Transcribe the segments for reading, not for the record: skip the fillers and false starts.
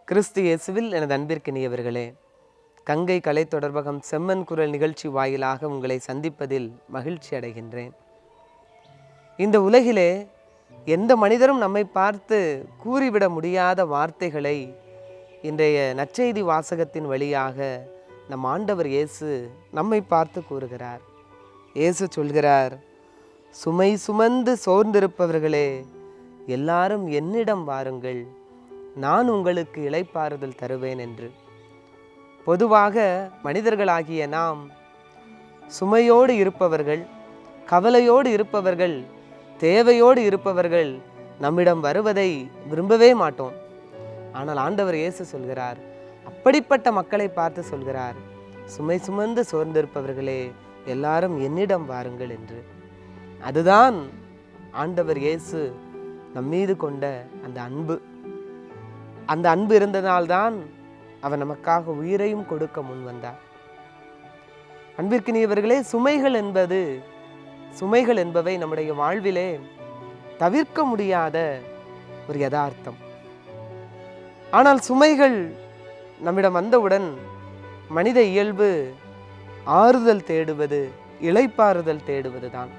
கிறிஸ்து இயேசுவில் எனது அன்பிற்கினியவர்களே, கங்கை கலை தொடர்பகம் செம்மன் குரல் நிகழ்ச்சி வாயிலாக உங்களை சந்திப்பதில் மகிழ்ச்சி அடைகின்றேன். இந்த உலகிலே எந்த மனிதரும் நம்மை பார்த்து கூறிவிட முடியாத வார்த்தைகளை இன்றைய நற்செய்தி வாசகத்தின் வழியாக நம் ஆண்டவர் இயேசு நம்மை பார்த்து கூறுகிறார். இயேசு சொல்கிறார், சுமை சுமந்து சோர்ந்திருப்பவர்களே எல்லாரும் என்னிடம் வாருங்கள், நான் உங்களுக்கு இளைப்பாறுதல் தருவேன் என்று. பொதுவாக மனிதர்களாகிய நாம் சுமையோடு இருப்பவர்கள், கவலையோடு இருப்பவர்கள், தேவையோடு இருப்பவர்கள் நம்மிடம் வருவதை விரும்பவே மாட்டோம். ஆனால் ஆண்டவர் இயேசு சொல்கிறார், அப்படிப்பட்ட மக்களை பார்த்து சொல்கிறார், சுமை சுமந்து சோர்ந்திருப்பவர்களே எல்லாரும் என்னிடம் வாருங்கள் என்று. அதுதான் ஆண்டவர் இயேசு நம்மீது கொண்ட அந்த அன்பு. அந்த அன்பு இருந்ததால்தான் அவர் நமக்காக உயிரையும் கொடுக்க முன் வந்தார். அன்பிற்கினியவர்களே, சுமைகள் என்பவை நம்முடைய வாழ்விலே தவிர்க்க முடியாத ஒரு யதார்த்தம். ஆனால் சுமைகள் நம்மிடம் வந்தவுடன் மனித இயல்பு ஆறுதல் தேடுவது, இளைப்பாறுதல் தேடுவது தான்.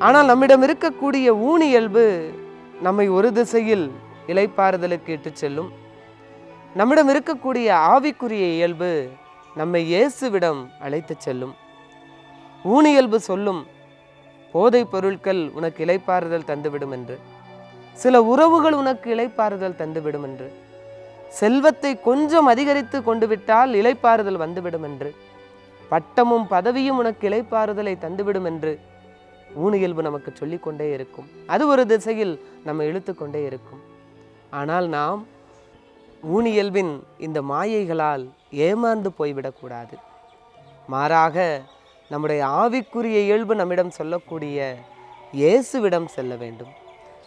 ஆனால் நம்மிடம் இருக்கக்கூடிய ஊனியல்பு நம்மை ஒரு திசையில் இளைப்பாறுதலுக்கு இட்டு செல்லும். நம்மிடம் இருக்கக்கூடிய ஆவிக்குரிய இயல்பு நம்மை இயேசுவிடம் அழைத்து செல்லும். ஊனியல்பு சொல்லும், போதை பொருட்கள் உனக்கு இளைப்பாறுதல் தந்துவிடும் என்று, சில உறவுகள் உனக்கு இளைப்பாறுதல் தந்துவிடும் என்று, செல்வத்தை கொஞ்சம் அதிகரித்து கொண்டு விட்டால் இளைப்பாறுதல் வந்துவிடும் என்று, பட்டமும் பதவியும் உனக்கு இளைப்பாறுதலை தந்துவிடும் என்று ஊனியல்பு நமக்கு சொல்லிக்கொண்டே இருக்கும். அது ஒரு திசையில் நம்ம இழுத்து கொண்டே இருக்கும். ஆனால் நாம் ஊனியல்பின் இந்த மாயைகளால் ஏமாந்து போய்விடக்கூடாது. மாறாக நம்முடைய ஆவிக்குரிய இயல்பு நம்மிடம் சொல்லக்கூடிய இயேசுவிடம் செல்ல வேண்டும்.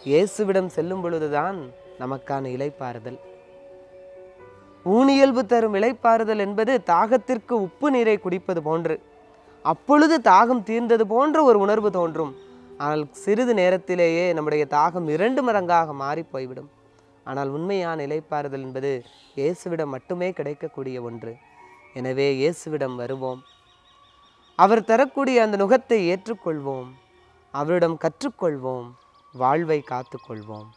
இயேசுவிடம் செல்லும் பொழுதுதான் நமக்கான இளைப்பாறுதல். ஊனியல்பு தரும் இளைப்பாறுதல் என்பது தாகத்திற்கு உப்பு நீரை குடிப்பது போன்று. அப்பொழுது தாகம் தீர்ந்தது போன்ற ஒரு உணர்வு தோன்றும். ஆனால் சிறிது நேரத்திலேயே நம்முடைய தாகம் 2 மடங்காக மாறி போய்விடும். ஆனால் உண்மையான இளைப்பாறுதல் என்பது இயேசுவிடம் மட்டுமே கிடைக்கக்கூடிய ஒன்று. எனவே இயேசுவிடம் வருவோம், அவர் தரக்கூடிய அந்த நுகத்தை ஏற்றுக்கொள்வோம், அவரிடம் கற்றுக்கொள்வோம், வாழ்வை காத்துக்கொள்வோம்.